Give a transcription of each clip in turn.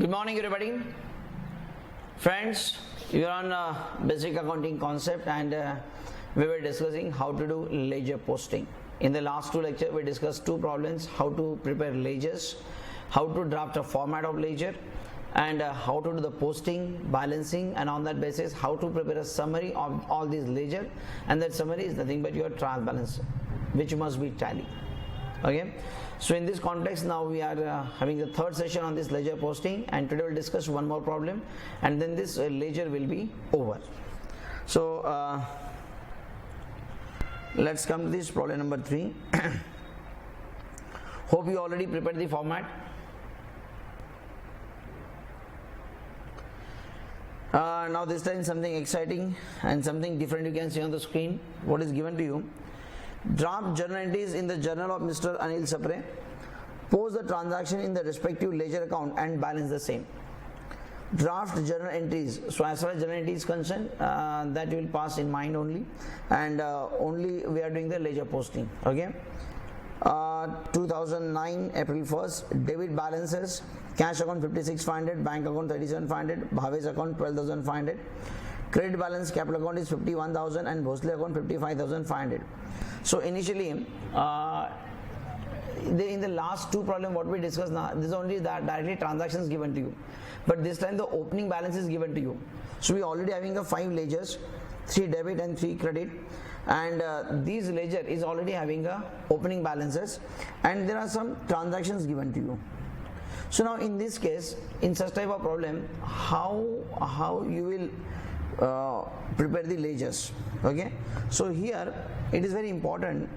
Good morning, everybody. Friends, you are on basic accounting concept, and we were discussing how to do ledger posting. In the last two lectures, we discussed two problems: how to prepare ledgers, how to draft a format of ledger, and how to do the posting, balancing, and on that basis, how to prepare a summary of all these ledger. And that summary is nothing but your trial balance, which must be tally. Okay. So in this context, now we are having the third session on this ledger posting, and today we'll discuss one more problem, and then this ledger will be over. So let's come to this problem number 3. Hope you already prepared the format. Now this time something exciting and something different you can see on the screen. What is given to you? Draft journal entries in the journal of Mr. Anil Sapre. Post the transaction in the respective ledger account and balance the same. Draft journal entries. So as far as journal entry is concerned, that you will pass in mind only, and only we are doing the ledger posting. Okay. 2009 April 1st, debit balances: cash account 56,500, bank account 37,500, Bhavesh account 12,500. Credit balance capital account is 51,000 and Bhosle account 55,500. So initially, in the last two problems what we discussed now, this is only that directly transactions given to you, but this time the opening balance is given to you. So we already having a 5 ledgers, 3 debit and 3 credit, and these ledger is already having a opening balances, and there are some transactions given to you. So now in this case, in such type of problem, how you will prepare the ledgers. Okay, so here it is very important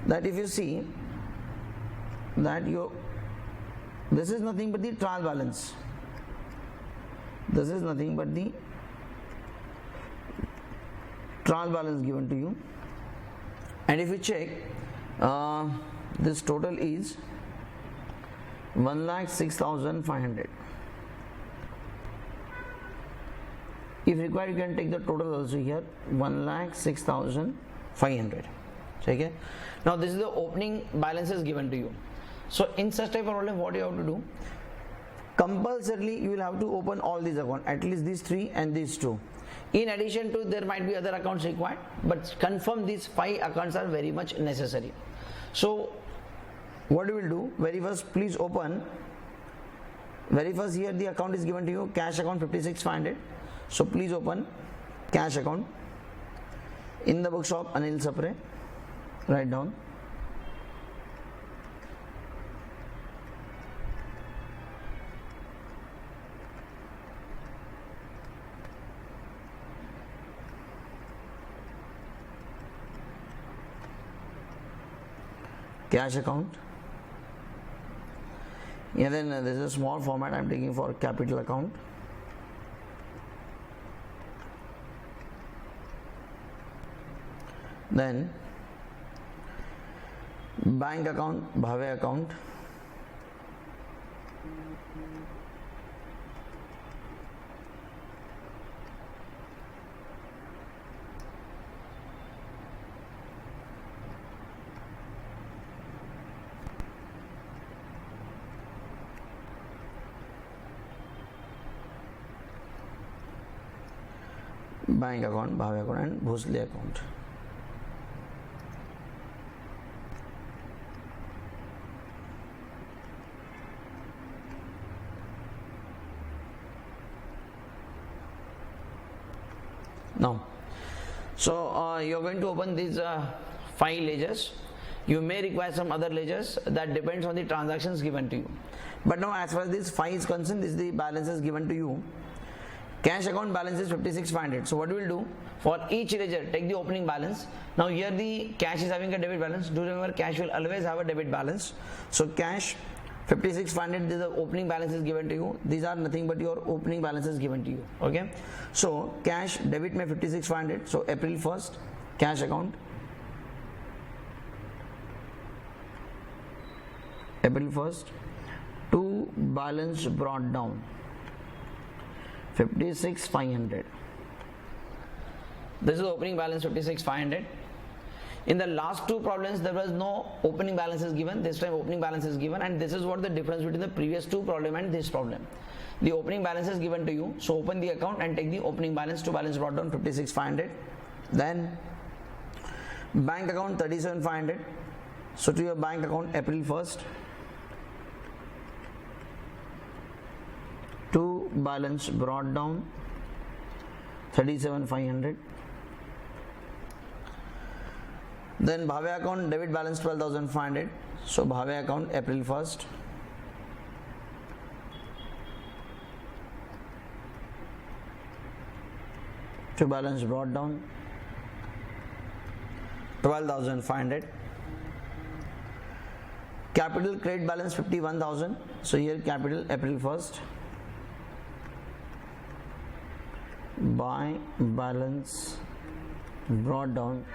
that if you see that this is nothing but the trial balance, this is nothing but the trial balance given to you, and if you check, this total is 1,06,500. If required, you can take the total also here, 1,06,500. Okay. Now this is the opening balances given to you. So in such type of problem, what you have to do? Compulsorily, you will have to open all these accounts, at least these 3 and these 2. In addition to, there might be other accounts required, but confirm these 5 accounts are very much necessary. So what you will do? Very first, please open. Very first, here the account is given to you, cash account 56,500. So please open cash account in the books of Anil Sapre. Write down. Cash account. Yeah, then this is a small format I am taking for capital account. Then bank account, Bhave account. Bank account, Bhave account, and Bhosle account. Now, so you are going to open these 5 ledgers. You may require some other ledgers, that depends on the transactions given to you. But now as far as this 5 is concerned, this is the balances given to you. Cash account balance is 56,500. So what we will do, for each ledger, take the opening balance. Now here the cash is having a debit balance. Do remember, cash will always have a debit balance. So cash 56,500, the opening balance is given to you. These are nothing but your opening balances given to you. Okay. So cash debit में 56,500. So April 1st, cash account. April 1st, to balance brought down 56,500. This is the opening balance 56,500. In the last two problems there was no opening balance is given, this time opening balance is given, and this is what the difference between the previous two problem and this problem. The opening balance is given to you, so open the account and take the opening balance. To balance brought down 56,500. Then bank account 37,500. So to your bank account April 1st, to balance brought down 37,500. Then Bhave account debit balance 12,500. So Bhave account April 1st, to balance brought down 12,500. Capital credit balance 51,000. So here capital April 1st, by balance brought down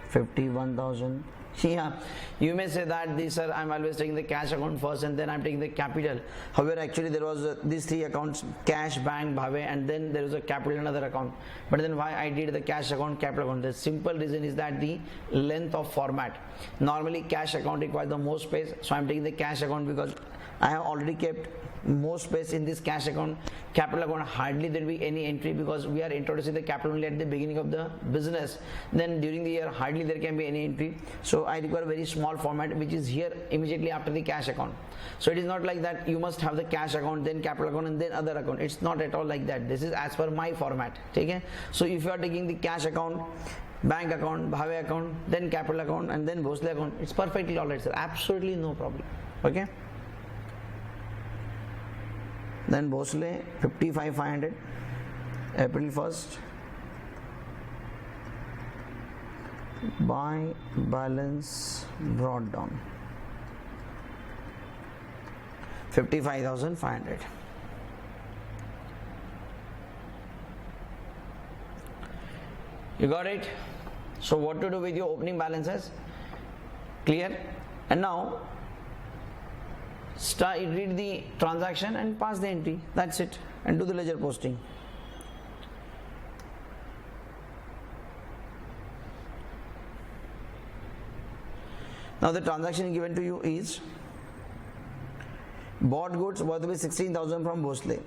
51,000. Yeah, you may say that this, sir, I'm always taking the cash account first and then I'm taking the capital. However, actually there was these three accounts: cash, bank, Bhave, and then there was a capital another account. But then why I did the cash account, capital account? The simple reason is that the length of format. Normally cash account requires the most space, so I'm taking the cash account because I have already kept more space in this cash account. Capital account, hardly there will be any entry because we are introducing the capital only at the beginning of the business. Then during the year hardly there can be any entry, so I require very small format which is here immediately after the cash account. So it is not like that you must have the cash account, then capital account, and then other account. It's not at all like that. This is as per my format. Okay? So if you are taking the cash account, bank account, Bhave account, then capital account, and then Bhosle account, it's perfectly alright, sir. Absolutely no problem. Okay? Then Bhosle 55,500 April 1st, by balance brought down 55,500. You got it? So what to do with your opening balances? Clear? And now read the transaction and pass the entry. That's it. And do the ledger posting. Now the transaction given to you is bought goods worth to be 16,000 from Bhosle.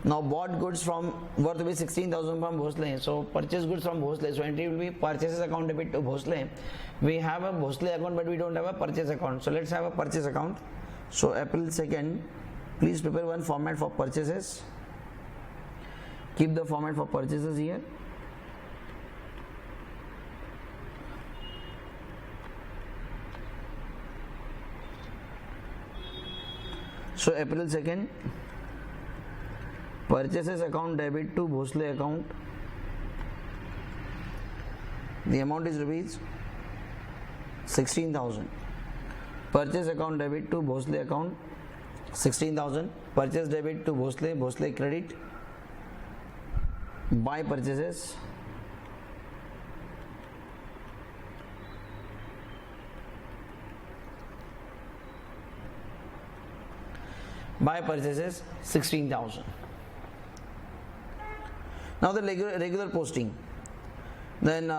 Now bought goods from worth to be 16,000 from Bhosle. So purchase goods from Bhosle. So entry will be purchases account debit to Bhosle. We have a Bhosle account but we don't have a purchase account. So let's have a purchase account. So April 2nd, please prepare one format for purchases. Keep the format for purchases here. So April 2nd, purchases account debit to Bhosle account. The amount is rupees 16,000. Purchase account debit to Bhosle account 16,000. Purchase debit to Bhosle, Bhosle credit. Buy purchases. Buy purchases 16,000. Now the regular posting. Then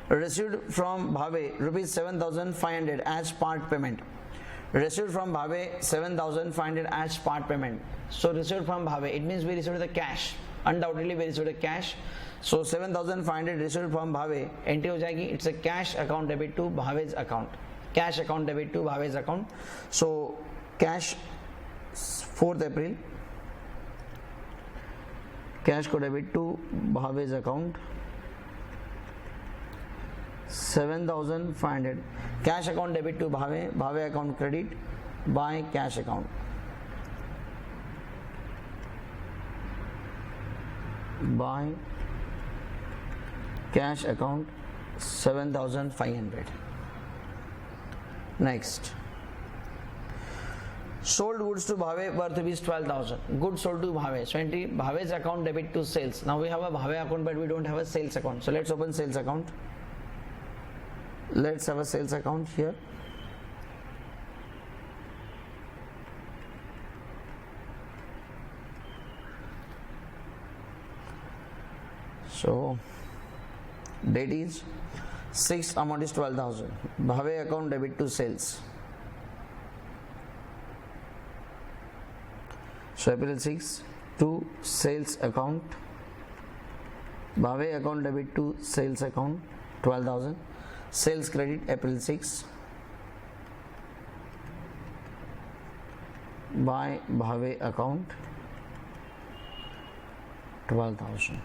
received from Bhave rupees 7,500 as part payment. Received from Bhave 7,500 as part payment. So received from Bhave, it means we received the cash. Undoubtedly we received the cash. So 7,500 received from Bhave, entry हो जाएगी. It's a cash account debit to Bhave's account. Cash account debit to Bhave's account. So cash 4th April. Cash को debit to Bhave's account 7,500. Cash account debit to Bhave, Bhave account credit. Buy cash account. Buy cash account 7,500. Next, sold goods to Bhave worth rupees 12,000. Goods sold to Bhave. So entry Bhave's account debit to sales. Now we have a Bhave account but we don't have a sales account. So let's open sales account. Let's have a sales account here. So date is 6, amount is 12,000. Bhave account debit to sales. So April 6 to sales account. Bhave account debit to sales account 12,000. Sales credit April 6 by Bhave account 12,000.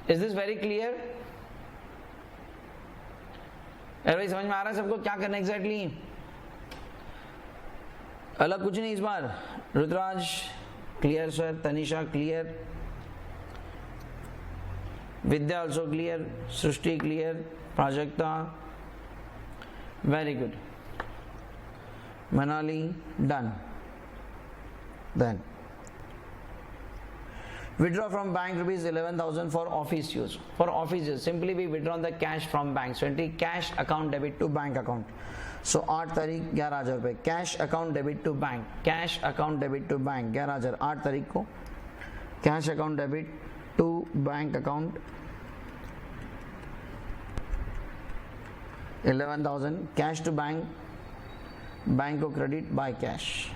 Is this very clear? अरे समझ में आ रहा है सबको क्या करना exactly? अलग कुछ नहीं इस बार. Rudraj clear sir, Tanisha clear, Vidya also clear, Srishti clear, Prajakta very good, Manali done. Then withdraw from bank rupees 11,000 for office use. For office use, simply we withdraw the cash from bank. So entry cash account debit to bank account. So 8 तारीख 11,000 रुपए cash account debit to bank. Cash account debit to bank 11,000. 8 तारीख को cash account debit to bank account 11,000. Cash to bank, bank को credit by cash.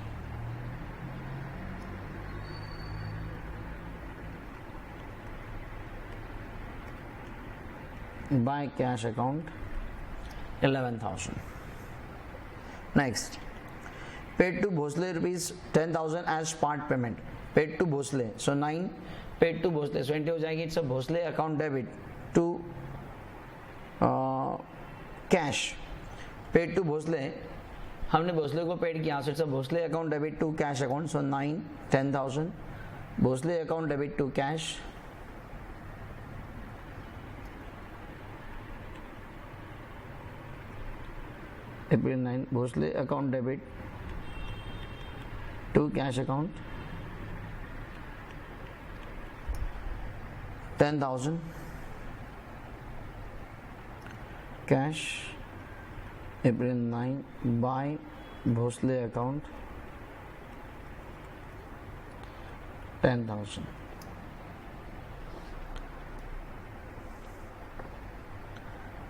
By cash account 11,000. Next, paid to Bhosle rupees 10,000 as part payment. Paid to Bhosle, so 9 paid to Bhosle. So entry हो जाएगी, it's a Bhosle account debit to cash. Paid to Bhosle, हमने भोसले को paid किया, so it's a Bhosle account debit to cash account. So 9 10,000 Bhosle account debit to cash. April 9 Bhosle account debit to cash account 10,000 cash April 9 by Bhosle account 10,000.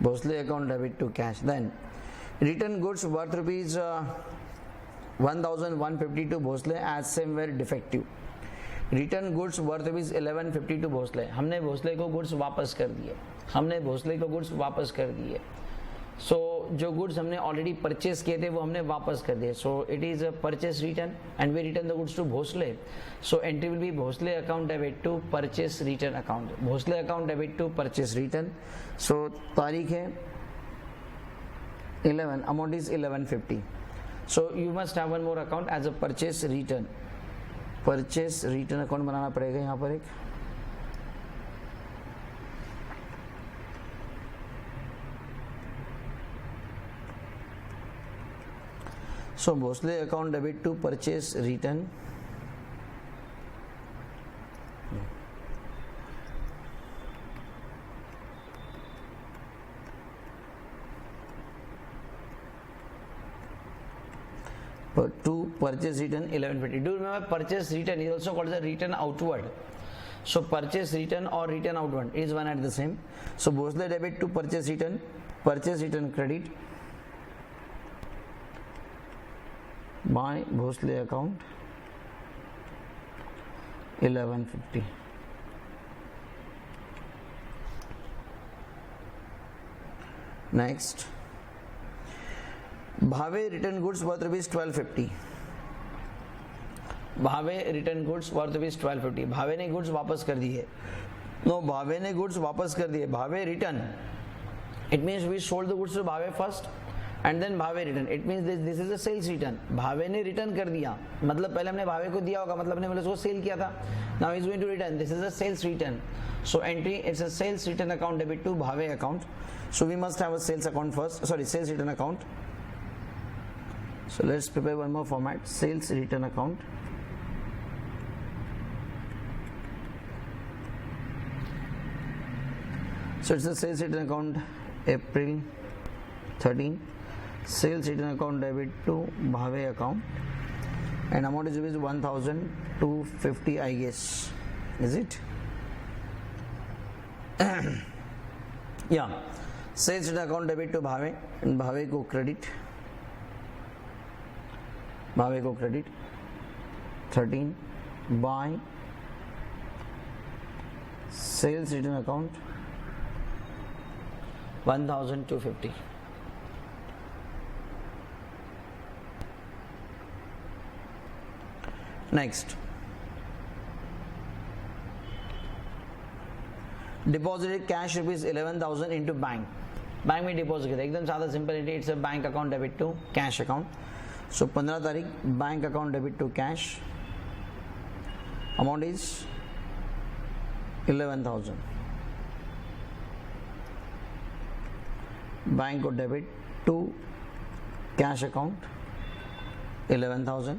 Bhosle account debit to cash. Then return goods worth rupees 1,150 to Bhosle as same were defective. Return goods worth rupees 1150 to Bhosle. हमने भोसले को goods वापस कर दिए. हमने भोसले को goods वापस कर दिए. सो जो गुड्स हमने ऑलरेडी परचेस किए थे वो हमने वापस कर दिए. So it is a purchase return and we return the goods to Bhosale. So entry will be Bhosale account debit to purchase return account. Bhosale account debit to purchase return. So तारीख है 11, amount is 1150. So you must have one more account as a purchase return. Purchase return account बनाना पड़ेगा यहाँ पर एक. So Bhosle account debit to purchase return. To purchase return 1150. Do remember purchase return is also called as a return outward. So purchase return or return outward is one and the same. So Bhosle debit to purchase return credit by Bhosle account 1150. Next, Bhave return goods worth rupees 1250. Bhave return goods worth rupees 1250. भावे ने goods वापस कर दिए. No, भावे ने goods वापस कर दिए. Bhave return, it means we sold the goods to Bhave first and then Bhave return. It means this is a sales return. Bhave ने return कर दिया, मतलब पहले हमने भावे को दिया होगा, मतलब हमने उसको सेल किया था. Now is going to return. This is a sales return. So entry it's a sales return account debit to Bhave account. So we must have a sales account first, sorry sales return account. So let's prepare one more format, sales return account. So it's a sales return account April 13. Sales return account debit to Bhave account. And amount is 1,250 I guess. Is it? Yeah, sales return account debit to Bhave, and Bhave को credit, 13 by sales return account 1250. Next, deposited cash rupees 11,000 into bank में deposit किया एकदम सादा simple it's a bank account debit to cash account. So 15 तारीख bank account debit to cash, amount is 11,000. Bank को debit to cash account 11,000,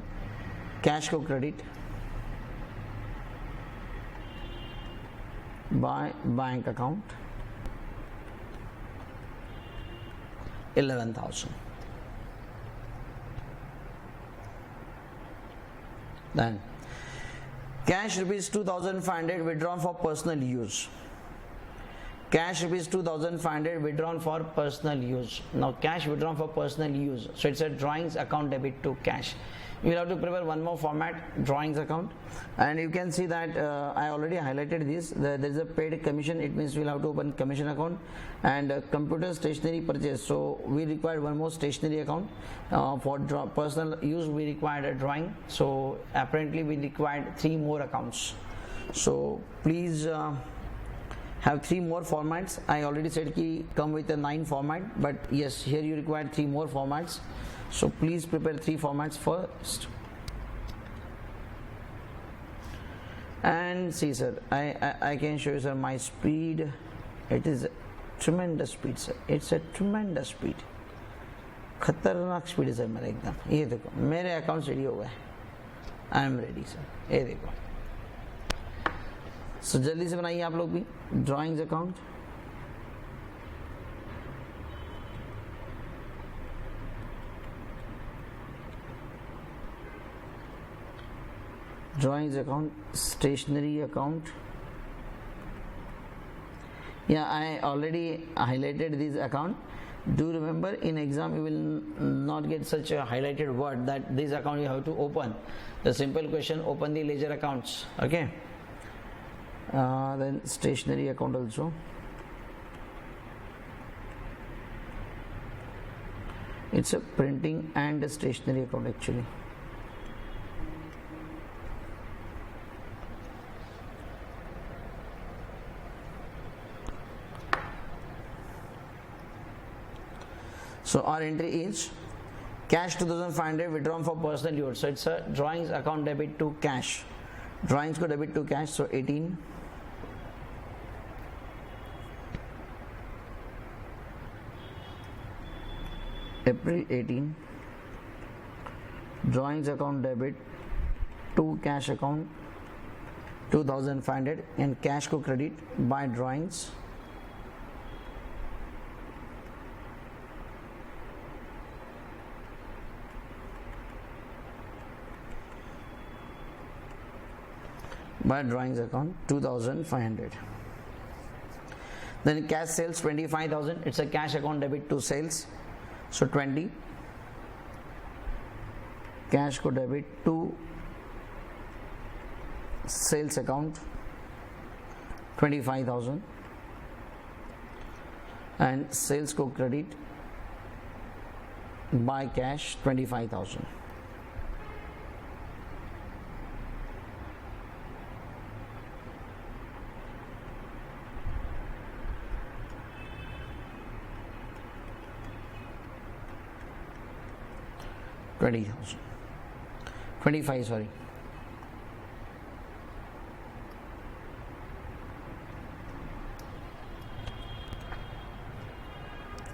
cash को credit by bank account 11,000. Then cash rupees 2,500 withdrawn for personal use. Cash rupees 2,500 withdrawn for personal use. Now cash withdrawn for personal use. So it's a drawings account debit to cash. You will have to prepare one more format, drawings account, and you can see that I already highlighted this. There is a paid commission. It means we will have to open commission account, and computer stationery purchase. So we require one more stationery account. For personal use we required a drawing. So apparently we required 3 more accounts. So please have 3 more formats. I already said ki come with a 9 format, but yes, here you require 3 more formats. So please prepare 3 formats first. And see sir, I can show you sir my speed. It is a tremendous speed sir. It's a tremendous speed. खतरनाक speed है sir मेरा एकदम. ये देखो मेरे account ready हो गए. I am ready sir. ये देखो. सो जल्दी से बनाइए आप लोग भी drawings account. drawings account, stationery account. Yeah, I already highlighted this account. Do remember in exam you will not get such a highlighted word that this account you have to open. The simple question, open the ledger accounts. Okay. Then stationery account also. It's a printing and a stationery account actually. So our entry is cash 2,500 withdrawn for personal use. So it's a drawings account debit to cash. Drawings को debit to cash. So 18. April 18. Drawings account debit to cash account 2,500 and cash को credit by drawings. By drawings account 2,500. Then cash sales 25,000. It's a cash account debit to sales. So 20. Cash को debit to sales account 25,000 and sales को credit by cash 25,000. $20,000. 25, sorry.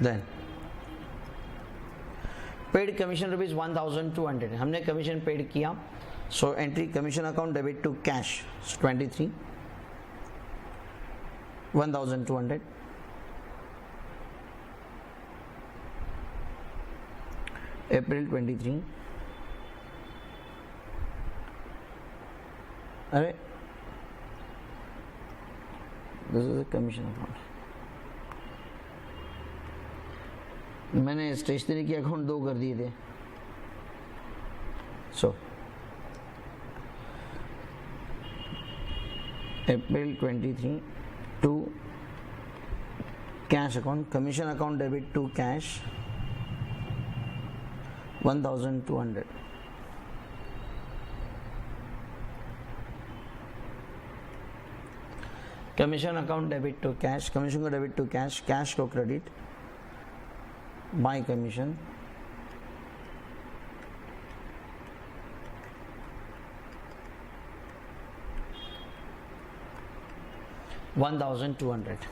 Then paid commission rupees 1,200. हमने commission paid किया. So entry commission account debit to cash. So 23. 1,200. April 23. अरे this is a commission account. मैंने stationery के account 2 कर दिए थे. सो April 23 to cash account, commission account debit to cash 1200. Commission account debit to cash, commission को debit to cash, cash को credit by commission. $1,200.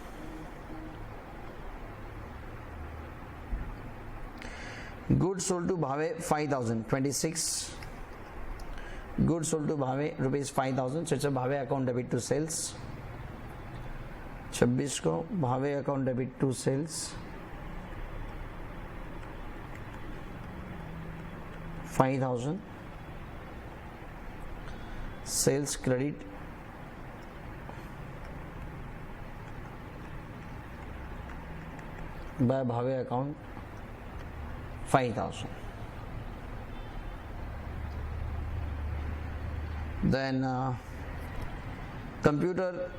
Goods sold to Bhave 5,000. 26. Goods sold to Bhave rupees 5,000. So it's a Bhave account debit to sales. 26 को Bhave account debit to sales. 5,000. Sales credit by Bhave account 5,000. Then computer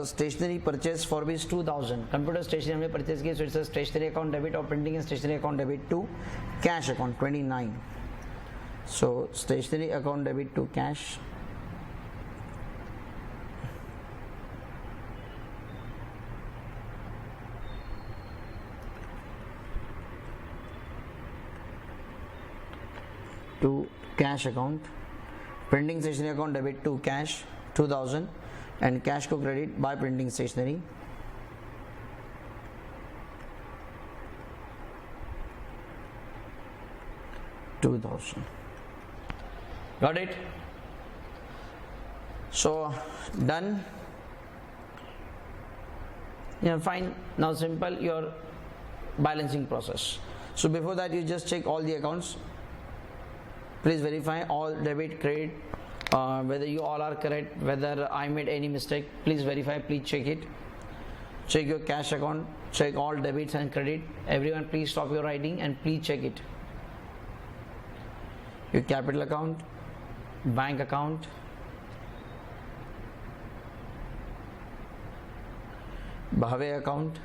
stationery purchase for rupees 2,000. Computer stationery हमने purchase की, so it's a stationery account debit or printing and stationery account debit to cash account 29. So stationery account debit to cash. To cash account, printing stationery account debit to cash 2,000 and cash को credit by printing stationery. $2,000. Got it? So done. Yeah, fine. Now simple your balancing process. So before that you just check all the accounts. Please verify all debit, credit, whether you all are correct, whether I made any mistake. Please verify, please check it. Check your cash account, check all debits and credit. Everyone please stop your writing and please check it. Your capital account, bank account, Bhave account.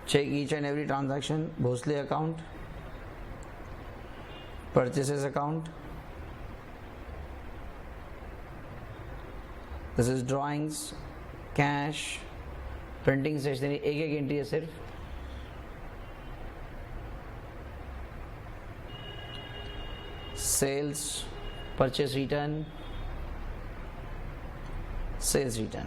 Check each and every transaction. Bhosle account, purchases account. This is drawings, cash, printing stationery. एक entry है सिर्फ. Sales, purchase return, sales return.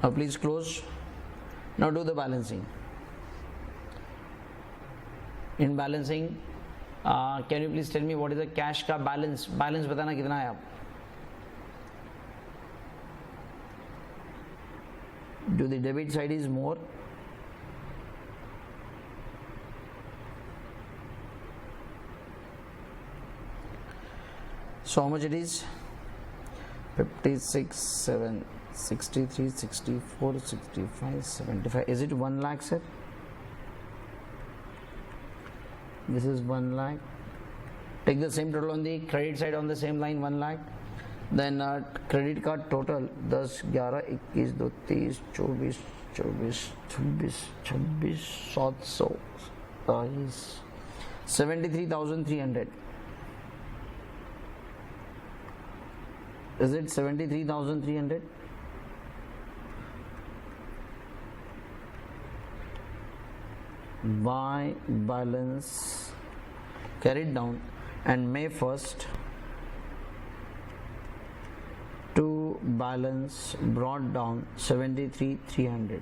Now please close. Now do the balancing. In balancing, can you please tell me what is the cash का balance? Balance बताना कितना है आप? Do the debit side is more? So how much it is? 56, 7, 63, 64, 65, 75. Is it 1 lakh, sir? This is 1 lakh. Take the same total on the credit side on the same line, 1 lakh. Then credit card total 10, 11, 21, 22, 23, 24, 26, 700, 73,300. Is it 73,300? By balance carried down and May 1st to balance brought down 73,300.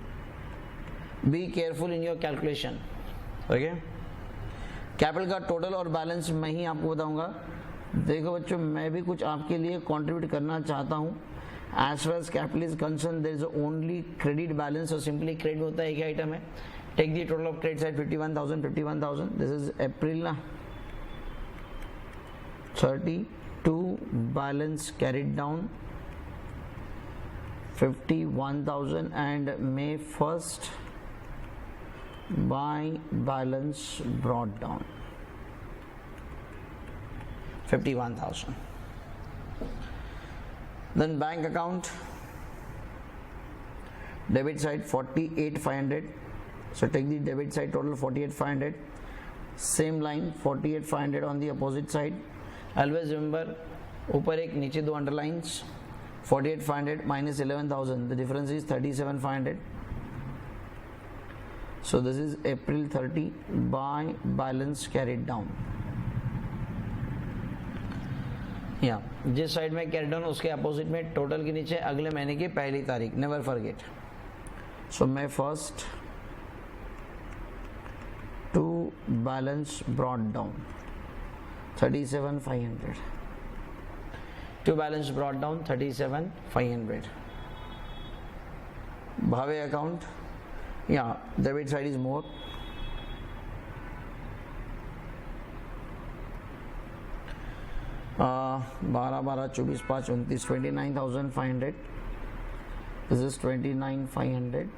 Be careful in your calculation. Okay? Capital का total और balance मैं ही आपको बताऊंगा. देखो बच्चों, मैं भी कुछ आपके लिए कंट्रीब्यूट करना चाहता हूं. As far as capital is concern there is only credit balance और सिंपली क्रेडिट होता है एक आइटम है. Take the total of credit side 51,000. This is April 32 balance carried down 51,000 and May 1st buy balance brought down 51,000. Then bank account debit side 48,500. So take the debit side total 48,500. Same line 48,500 on the opposite side. Always remember ऊपर एक नीचे दो underlines 48,500 minus 11,000. The difference is 37,500. So this is April 30 buy balance carried down. जिस side में carry down उसके opposite में total के नीचे अगले महीने की पहली तारीख. Never forget. So May 1st to balance brought down 37,500. To balance brought down 37,500. Bhave account, debit side is more. बारह 24 5 29 29,500. This is 29,500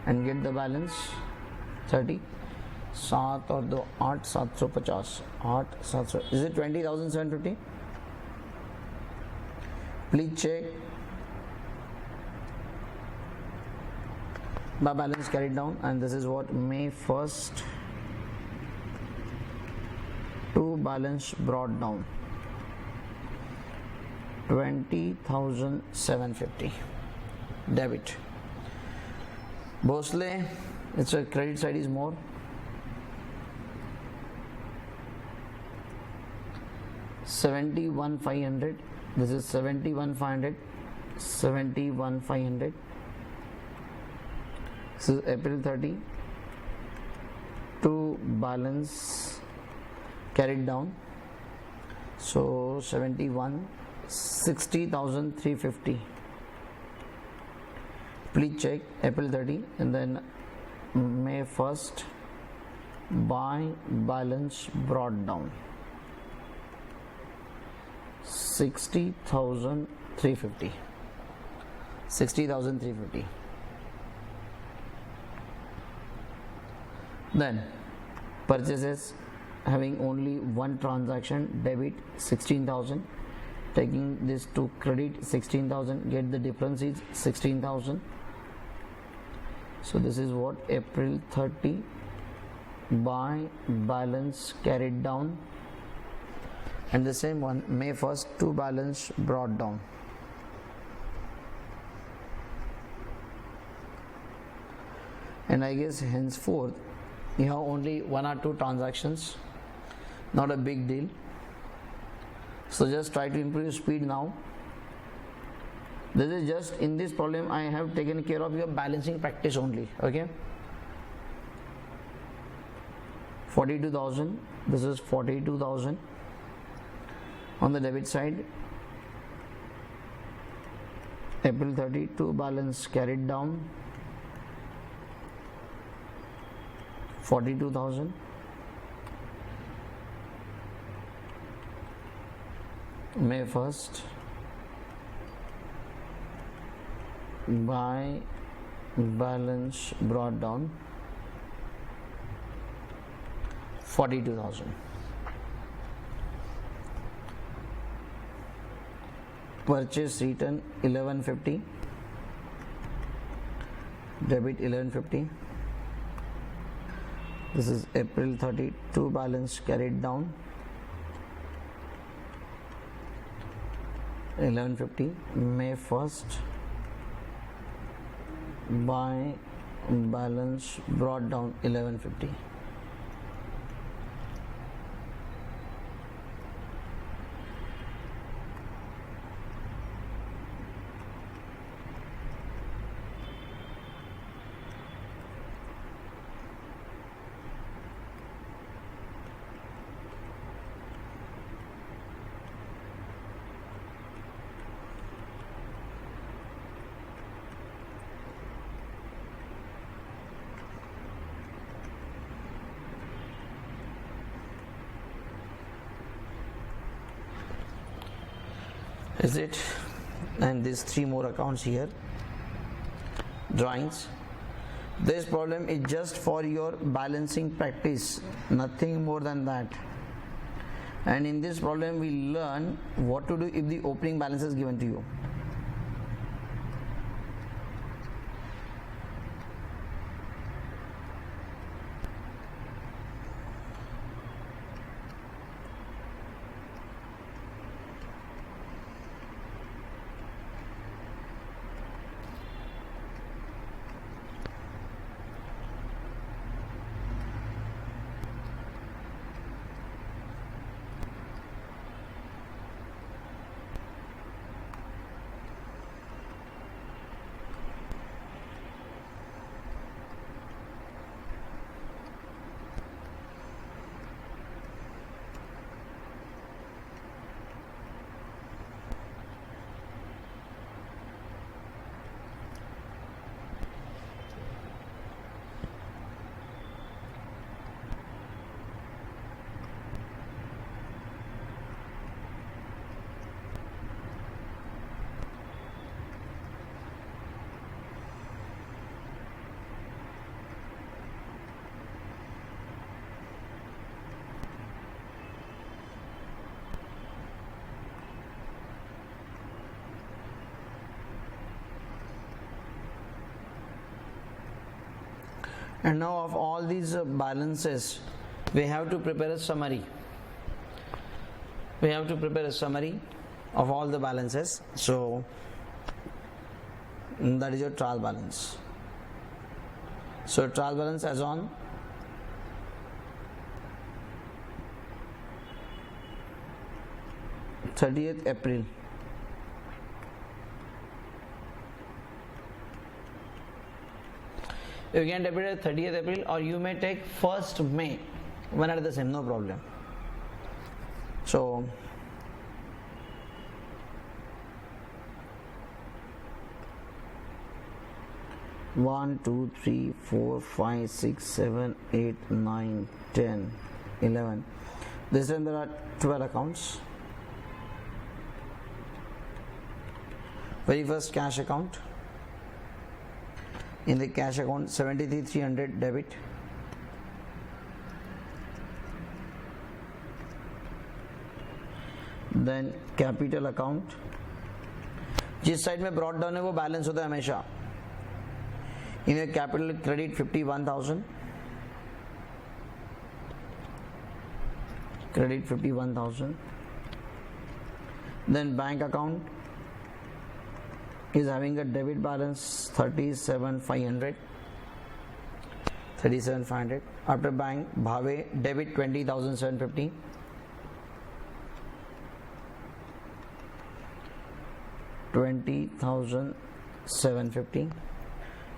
and get the balance 30. 7 और 2 8 750 8 700. Is it 20,750? Please check. By balance carried down, and this is what May 1st to balance brought down 20,750 debit. Bosley, it's a credit side is more. 71,500. This is 71,500. 71,500. This is April 30 to balance carried down. So 71 60,350. Please check April 30 and then May 1st buy balance brought down 60,350. 60,350. Then purchases having only one transaction, debit 16,000. Taking this to credit 16,000, get the difference is 16,000. So this is what April 30 buy balance carried down, and the same one May 1st to balance brought down. And I guess henceforth you have only 1 or 2 transactions, not a big deal. So just try to improve your speed now. This is just in this problem I have taken care of your balancing practice only. Okay, 42,000. This is 42,000 on the debit side. April 30 to balance carried down 42,000. May 1st buy balance brought down 42,000. Purchase return 1150. Debit 1150. This is April 30 to balance carried down 1150. May 1st buy balance brought down 1150. is it? And these 3 more accounts here, drawings. This problem is just for your balancing practice, nothing more than that. And in this problem we learn what to do if the opening balance is given to you. And now of all these balances, we have to prepare a summary. We have to prepare a summary of all the balances. So that is your trial balance. So trial balance as on (30th April). You can debit at 30th April, or you may take 1st May, one are the same, no problem. So (1, 2, 3, 4, 5, 6, 7, 8, 9, 10, 11). This time there are 12 accounts. Very first cash account. In the cash account, 73,300 debit. Then capital account. जिस side में brought down है वो balance होता है हमेशा. इन्हें capital credit 51,000. Credit 51,000. Then bank account is having a debit balance 37,500. After bank, Bhave debit 20,750.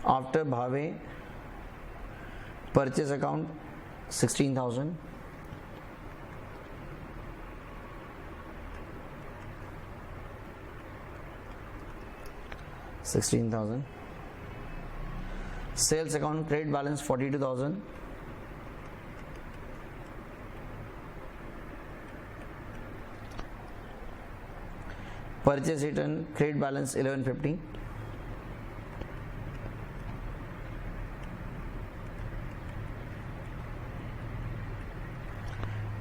After Bhave, purchase account 16,000. Sales account credit balance 42,000. Purchase return credit balance 1150.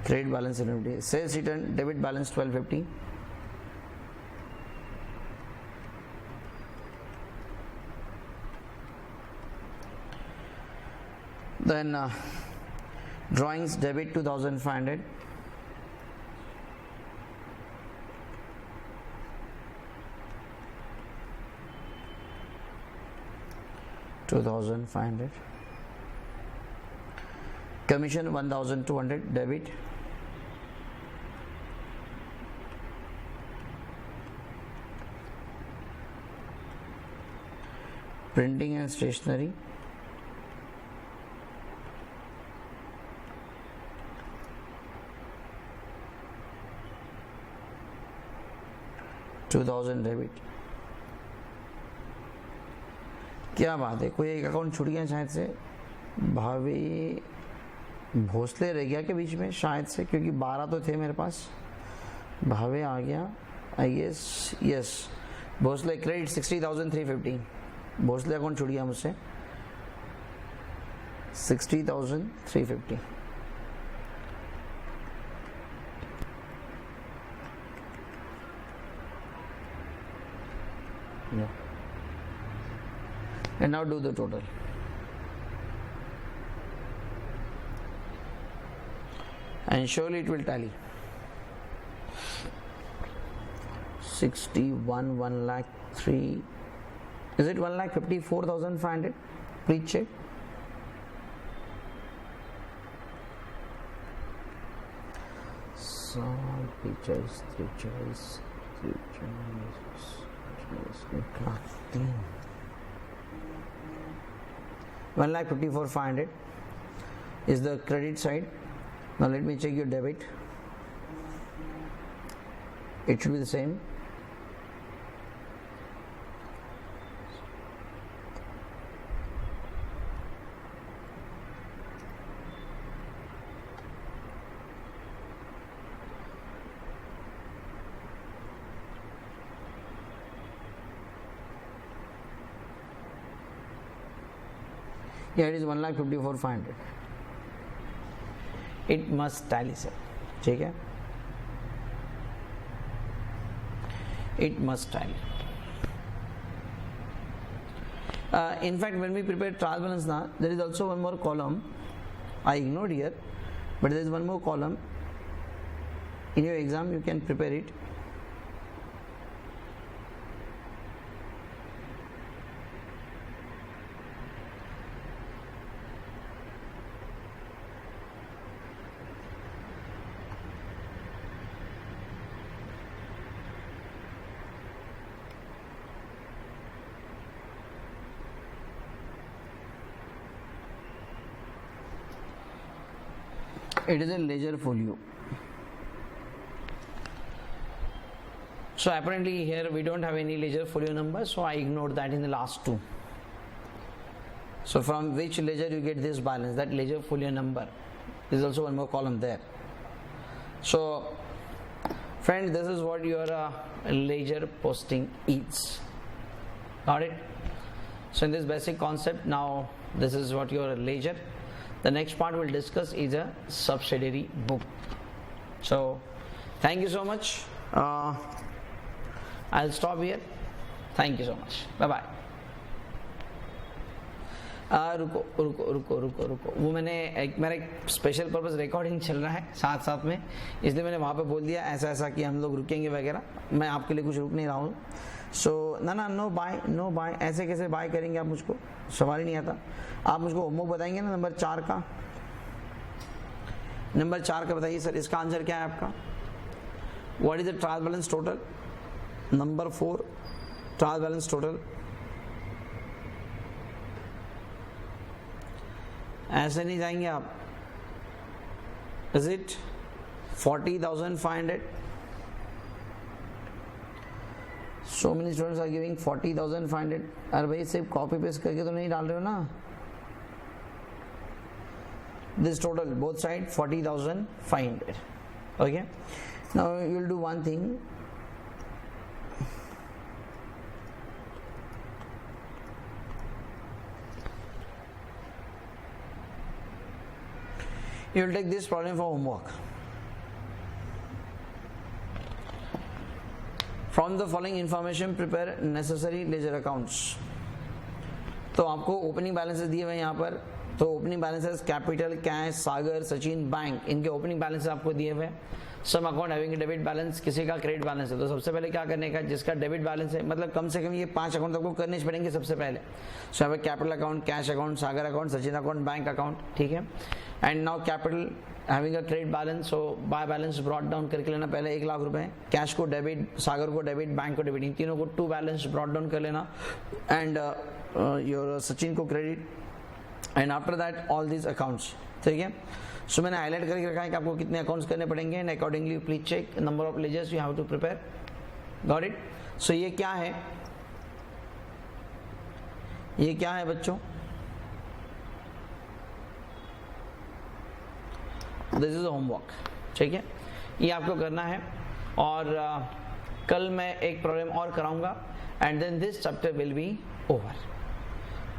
Credit balance 1150. Sales return debit balance 1250. Then drawings debit 2,500. Commission 1,200 debit. Printing and stationery 2,000 debit. क्या बात है, कोई एक account छूट गया शायद से. भावे भोसले रह गया के बीच में शायद से, क्योंकि 12 तो थे मेरे पास. भावे आ गया I guess yes, Bhosle credit 60,350, Bhosle account छूट गया मुझसे 60,350. Yeah. And now do the total. And surely it will tally. 61, 1 lakh 3. Is it 1,54,500? Please check. So, three choice. 1,54,500 is the credit side. Now let me check your debit. It should be the same. Yeah, it is 1,54,500. It must tally, sir. ठीक है? It must tally. In fact, when we prepare trial balance now, there is also one more column. I ignored here, but there is one more column. In your exam, you can prepare it. It is a ledger folio. So apparently here we don't have any ledger folio number, so I ignored that in the last two. So from which ledger you get this balance, that ledger folio number. There is also one more column there. So friend, this is what your ledger posting is. Got it? So in this basic concept, now this is what your ledger. The next part we'll discuss is a subsidiary book. So thank you so much. I'll stop here. Thank you so much. Bye bye. रुको वो मैंने मेरा एक special purpose recording चल रहा है साथ साथ में, इसलिए मैंने वहाँ पे बोल दिया ऐसा कि हम लोग रुकेंगे वगैरह. मैं आपके लिए कुछ रुक नहीं रहा हूँ. सो ना नो बाय ऐसे कैसे बाय करेंगे आप, मुझको सवाल ही नहीं आता. आप मुझको होमवर्क बताएंगे ना नंबर 4 का. नंबर 4 का बताइए सर, इसका आंसर क्या है आपका? What is the trial balance total? Number 4 trial balance total. ऐसे नहीं जाएंगे आप. Is it 40,500? So many students are giving 40,500. अरे भाई सिर्फ कॉपी पेस्ट करके तो नहीं डाल रहे हो ना. This total both side 40,500. Okay. Now you will do one thing. You will take this problem for homework. From the following information prepare necessary ledger accounts. तो आपको ओपनिंग बैलेंसेस दिए हुए हैं यहाँ पर. तो opening balances capital, cash, Sagar, Sachin, bank, इनके opening balances आपको दिए हुए हैं. Some account having debit balance, किसी का क्रेडिट बैलेंस है. तो सबसे पहले क्या करने का, जिसका डेबिट बैलेंस है, मतलब कम से कम ये 5 अकाउंट आपको करने पड़ेंगे सबसे पहले. सो यहाँ पे capital account, cash account, Sagar account, Sachin account, bank account. ठीक है. And now capital having a credit balance, so by balance brought down करके लेना पहले 1 लाख रुपए. कैश को डेबिट, सागर को डेबिट, बैंक को डेबिट, इन तीनों को 2 बैलेंस ब्रॉट डाउन कर लेना. एंड योर सचिन को credit. And after that all these accounts. ठीक है. सो मैंने हाईलाइट करके रखा है कि आपको कितने अकाउंट्स करने पड़ेंगे. And accordingly please check number of ledgers you have to prepare. Got it. So ये क्या है, ये क्या है बच्चों? This is homework. ठीक है. ये आपको करना है. और कल मैं एक प्रॉब्लम और कराऊंगा and then this chapter will be over.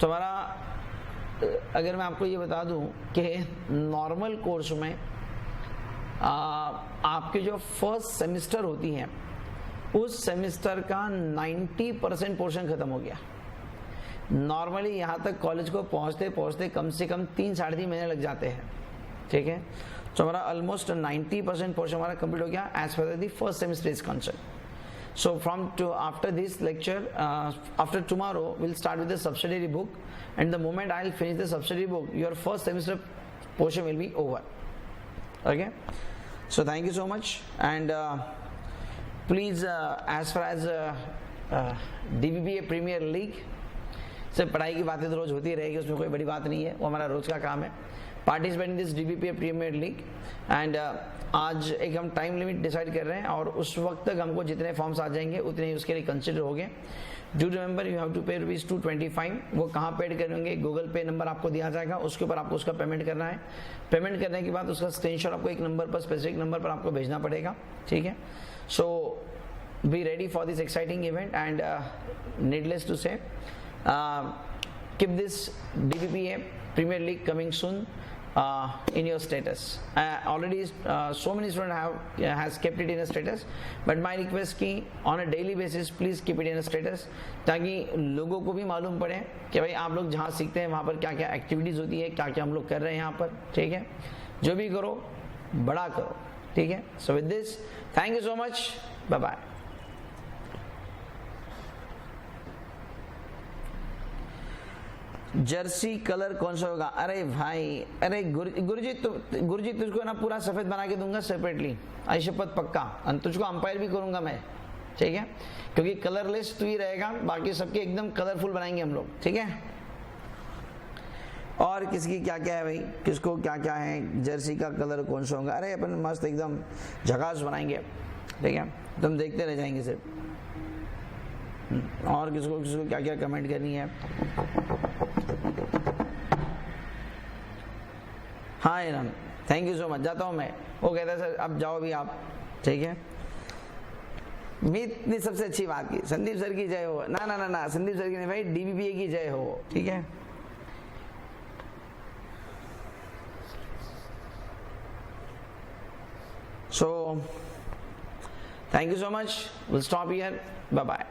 तो हमारा अगर मैं आपको ये बता दूं कि नॉर्मल कोर्स में आपके जो फर्स्ट सेमेस्टर होती हैं उस सेमेस्टर का 90% पोर्शन खत्म हो गया। नॉर्मली यहाँ तक कॉलेज को पहुँचते पहुँचते कम से कम 3-3.5 महीने लग जाते हैं, ठीक है। तो हमारा ऑलमोस्ट 90% पोर्शन हमारा कंप्लीट हो गया as per the first semester is concern. So after this lecture, after tomorrow, we'll start with the subsidiary book, and the moment I'll finish the subsidiary book, your first semester portion will be over. Okay. So thank you so much, and please, as far as DBBA Premier League, से पढ़ाई की बातें तो रोज होती रहेगी, उसमें कोई बड़ी बात नहीं है, वो हमारा रोज का काम है। Participate in this DBBA premier league and आज एक हम टाइम लिमिट डिसाइड कर रहे हैं और उस वक्त तक हमको जितने फॉर्म्स आ जाएंगे उतने ही उसके लिए कंसिडर हो गए। Do remember you have to pay ₹225। वो कहाँ पेड करेंगे? गूगल पे नंबर आपको दिया जाएगा, उसके ऊपर आपको उसका पेमेंट करना है। पेमेंट करने के बाद उसका स्क्रीनशॉट आपको एक नंबर पर, स्पेसिफिक नंबर पर आपको भेजना पड़ेगा, ठीक है। So be ready for this exciting event and needless to say keep this DBBA Premier League coming soon in your status. Already so many students has kept it in a status, but my request ki on a daily basis please keep it in a status ताकि लोगों को भी मालूम पड़े कि भाई आप लोग जहाँ सीखते हैं वहाँ पर क्या क्या एक्टिविटीज़ होती है, क्या क्या हम लोग कर रहे हैं यहाँ पर, ठीक है। जो भी करो बड़ा करो, ठीक है। So with this, thank you so much, bye bye। Jersey colour कौन सा होगा? अरे भाई, अरे गुरुजी तुझको ना पूरा सफेद बना के दूंगा सेपरेटली, आई शपथ पक्का। तुझको अंपायर भी करूंगा मैं, ठीक है, क्योंकि कलरलेस तू ही रहेगा, बाकी सबके एकदम कलरफुल बनाएंगे हम लोग, ठीक है। और किसकी क्या क्या है भाई, किसको क्या क्या है, जर्सी का कलर कौन सा होगा? अरे अपन मस्त एकदम झकास बनाएंगे, ठीक है, तुम देखते रह जाएंगे सिर्फ। और किसको क्या क्या कमेंट करनी है? हाँ Iram, thank you so much. जाता हूँ मैं। वो कहता है सर अब जाओ भी आप, ठीक है। मीत ने सबसे अच्छी बात की, संदीप सर की जय हो। ना ना ना ना, संदीप सर की नहीं भाई, DBBA की जय हो, ठीक है। So thank you so much, will stop here, bye bye.